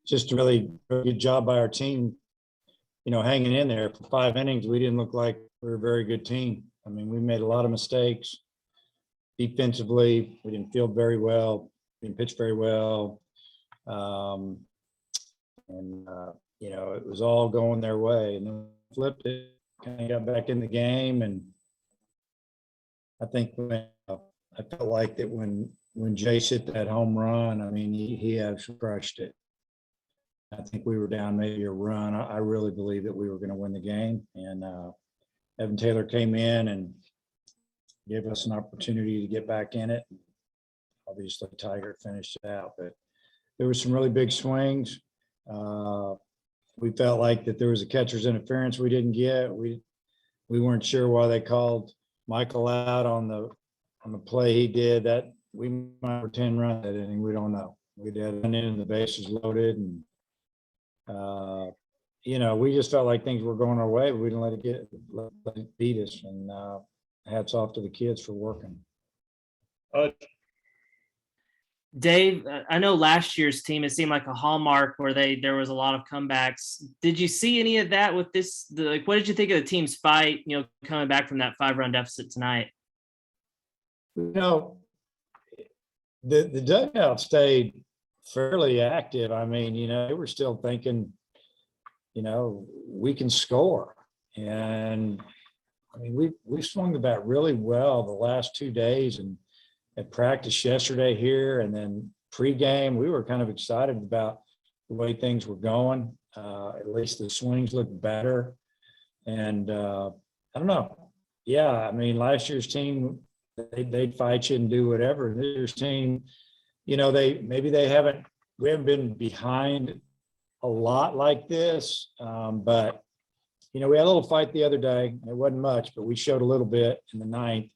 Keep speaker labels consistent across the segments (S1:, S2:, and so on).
S1: just a really good job by our team, hanging in there for 5 innings. We didn't look like we were a very good team. I mean, we made a lot of mistakes defensively. We didn't field very well, didn't pitch very well. It was all going their way, and then flipped it, kind of got back in the game. And I think I felt like that when Jace hit that home run, I mean, he actually crushed it. I think we were down maybe a run. I really believe that we were going to win the game. And Evan Taylor came in and gave us an opportunity to get back in it. Obviously, Tiger finished it out, but there were some really big swings. We felt like that there was a catcher's interference we didn't get. We weren't sure why they called Michael out on the play he did. That we might have 10 runs that inning. We don't know. We did an inning, the bases loaded, and we just felt like things were going our way, but we didn't let it beat us. And hats off to the kids for working.
S2: Dave, I know last year's team, it seemed like a hallmark where there was a lot of comebacks. Did you see any of that with this? What did you think of the team's fight, coming back from that 5-run deficit tonight?
S1: The dugout stayed fairly active. I mean, they were still thinking, we can score. And I mean, we swung the bat really well the last 2 days, and at practice yesterday here, and then pregame, we were kind of excited about the way things were going. At least the swings looked better. And I don't know. Yeah, I mean, last year's team, they'd fight you and do whatever. This year's team, we haven't been behind a lot like this. But, we had a little fight the other day. It wasn't much, but we showed a little bit in the 9th.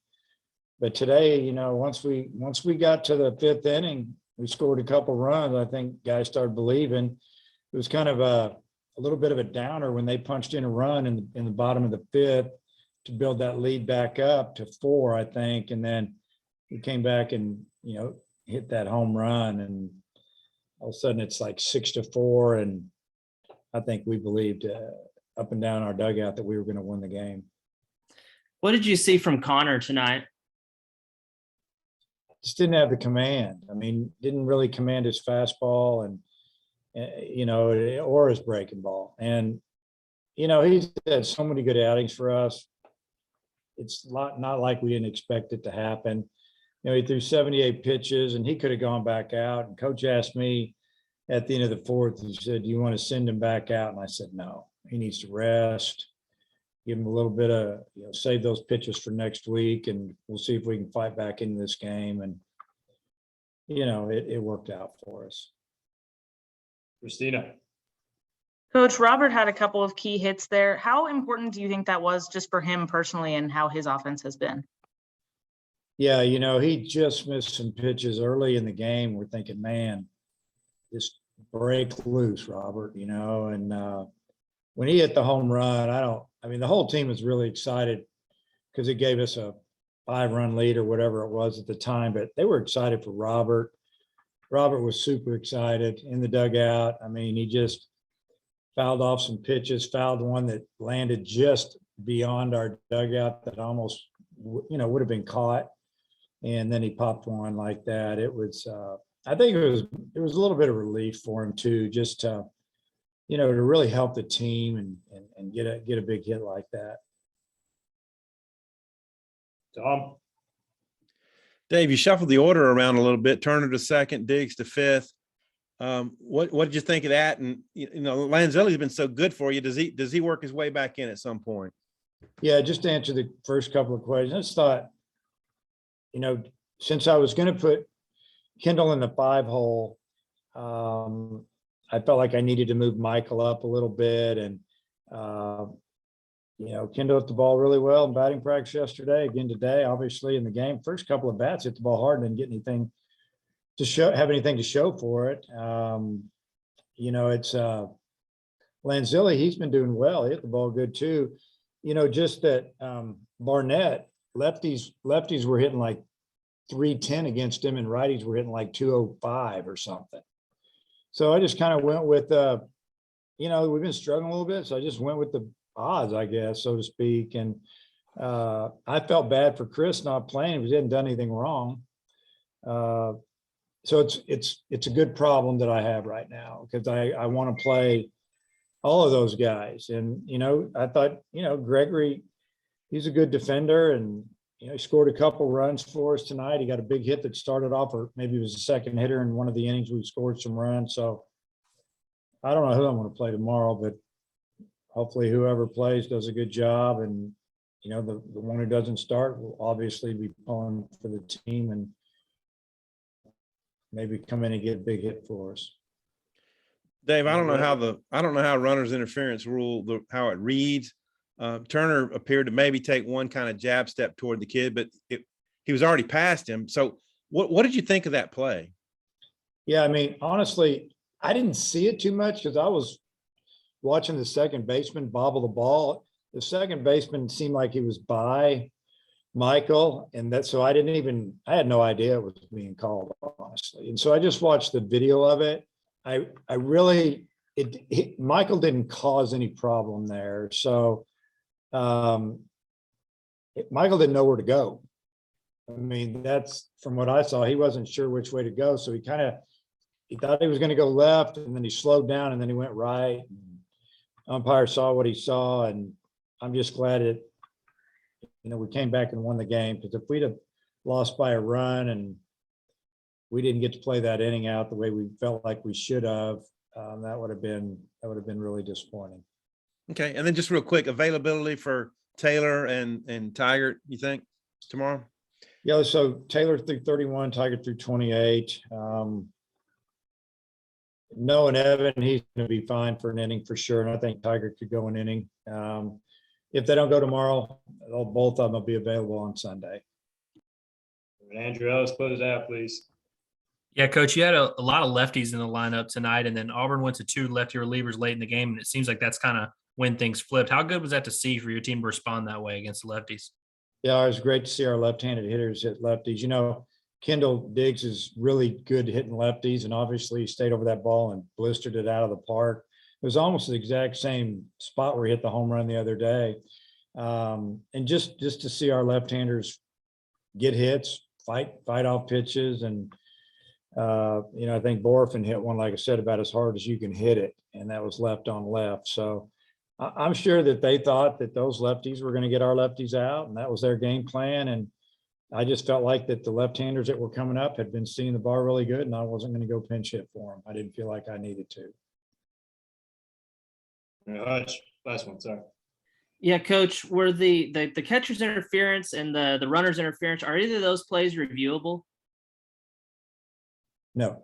S1: But today, once we got to the 5th inning, we scored a couple runs. I think guys started believing. It was kind of a little bit of a downer when they punched in a run in the bottom of the 5th to build that lead back up to 4, I think. And then we came back and, hit that home run, and all of a sudden it's like 6-4. And I think we believed up and down our dugout that we were going to win the game.
S2: What did you see from Connor tonight?
S1: Just didn't have the command. I mean, didn't really command his fastball and, or his breaking ball. And, he's had so many good outings for us. It's not like we didn't expect it to happen. He threw 78 pitches and he could have gone back out. And coach asked me at the end of the 4th, he said, "Do you want to send him back out?" And I said, "No, he needs to rest. Give him a little bit of, save those pitches for next week, and we'll see if we can fight back into this game." And, it worked out for us.
S3: Christina.
S4: Coach, Robert had a couple of key hits there. How important do you think that was just for him personally and how his offense has been?
S1: Yeah, he just missed some pitches early in the game. We're thinking, man, just break loose, Robert, and when he hit the home run, the whole team was really excited because it gave us a 5-run lead or whatever it was at the time, but they were excited for Robert. Robert was super excited in the dugout. I mean, he just fouled off some pitches, fouled one that landed just beyond our dugout that almost, would have been caught. And then he popped one like that. It was, I think it was a little bit of relief for him too, just to really help the team and get a big hit like that.
S3: Tom.
S5: Dave, you shuffled the order around a little bit. Turner to second, Diggs to 5th. What did you think of that? And Lanzelli's been so good for you. Does he work his way back in at some point?
S1: Yeah, just to answer the first couple of questions, I just thought, since I was going to put Kendall in the 5-hole, I felt like I needed to move Michael up a little bit. And, Kendall hit the ball really well in batting practice yesterday. Again today, obviously in the game. First couple of bats hit the ball hard and didn't get anything to have anything to show for it. It's Lanzelli, he's been doing well. He hit the ball good too. Just that Barnett, lefties were hitting like 310 against him and righties were hitting like 205 or something. So I just kind of went with, we've been struggling a little bit. So I just went with the odds, I guess, so to speak. And I felt bad for Chris not playing because he hadn't done anything wrong. So it's a good problem that I have right now because I want to play all of those guys. And, I thought, Gregory, he's a good defender and, he scored a couple runs for us tonight. He got a big hit that started off, or maybe it was the second hitter in one of the innings. We scored some runs. So I don't know who I'm going to play tomorrow, but hopefully whoever plays does a good job. And, the one who doesn't start will obviously be pulling for the team and maybe come in and get a big hit for us.
S5: Dave, I don't know how runners interference rule, how it reads. Turner appeared to maybe take one kind of jab step toward the kid, but he was already past him. So what did you think of that play?
S1: Yeah, I mean, honestly, I didn't see it too much because I was watching the second baseman bobble the ball. The second baseman seemed like he was by Michael, and so I had no idea it was being called, honestly. And so I just watched the video of it. Michael didn't cause any problem there. So Michael didn't know where to go. I mean, that's from what I saw, he wasn't sure which way to go. So he thought he was going to go left, and then he slowed down, and then he went right. Umpire saw what he saw, and I'm just glad we came back and won the game, because if we'd have lost by a run and we didn't get to play that inning out the way we felt like we should have, that would have been really disappointing.
S5: Okay. And then just real quick, availability for Taylor and Tiger, you think, tomorrow?
S1: Yeah, so Taylor through 31, Tiger through 28. Knowing Evan, he's going to be fine for an inning for sure, and I think Tiger could go an inning. If they don't go tomorrow, both of them will be available on Sunday.
S3: Andrew Ellis, close out, please.
S6: Yeah, Coach, you had a lot of lefties in the lineup tonight, and then Auburn went to 2 lefty relievers late in the game, and it seems like that's kind of when things flipped. How good was that to see for your team to respond that way against the lefties?
S1: Yeah, it was great to see our left-handed hitters hit lefties. Kendall Diggs is really good hitting lefties, and obviously he stayed over that ball and blistered it out of the park. It was almost the exact same spot where he hit the home run the other day. And just to see our left-handers get hits, fight off pitches. And, I think Borfin hit one, like I said, about as hard as you can hit it. And that was left on left. So I'm sure that they thought that those lefties were going to get our lefties out, and that was their game plan. And I just felt like that the left-handers that were coming up had been seeing the bar really good, and I wasn't going to go pinch hit for them. I didn't feel like I needed to.
S3: Hutch, last one, sorry.
S2: Yeah, Coach, were the catcher's interference and the runner's interference, are either of those plays reviewable?
S1: No,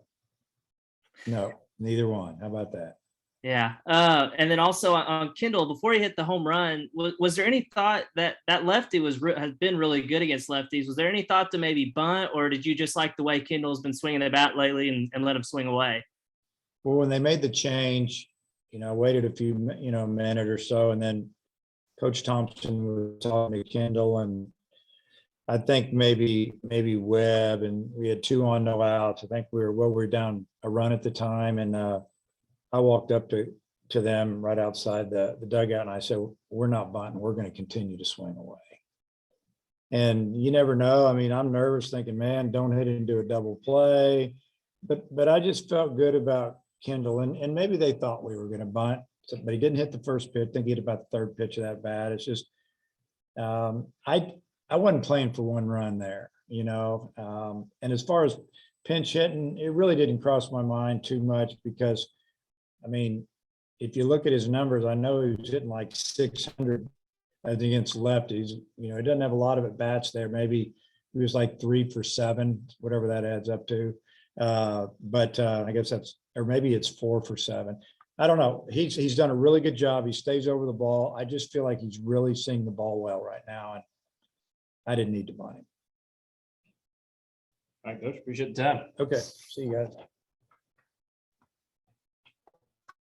S1: neither one. How about that?
S2: Yeah. And then also on Kendall, before he hit the home run, was there any thought that lefty has been really good against lefties? Was there any thought to maybe bunt, or did you just like the way Kendall's been swinging the bat lately and let him swing away?
S1: Well, when they made the change, I waited a few, minute or so, and then Coach Thompson was talking to Kendall, and I think maybe Webb, and we had 2 on, no outs. I think we were down a run at the time, and I walked up to them right outside the dugout, and I said, "We're not bunting. We're going to continue to swing away." And you never know. I mean, I'm nervous thinking, man, don't hit it into a double play. But I just felt good about Kendall, and maybe they thought we were going to bunt, but he didn't hit the first pitch. I think he hit about the 3rd pitch of that bat. It's just I wasn't playing for 1 run there, and as far as pinch hitting, it really didn't cross my mind too much because, I mean, if you look at his numbers, I know he was hitting like 600 against lefties. He doesn't have a lot of at bats there. Maybe he was like 3 for 7, whatever that adds up to. But I guess or maybe it's 4 for 7. I don't know. He's done a really good job. He stays over the ball. I just feel like he's really seeing the ball well right now, and I didn't need to buy him.
S3: All right, Coach, appreciate the time.
S1: Okay, see you guys.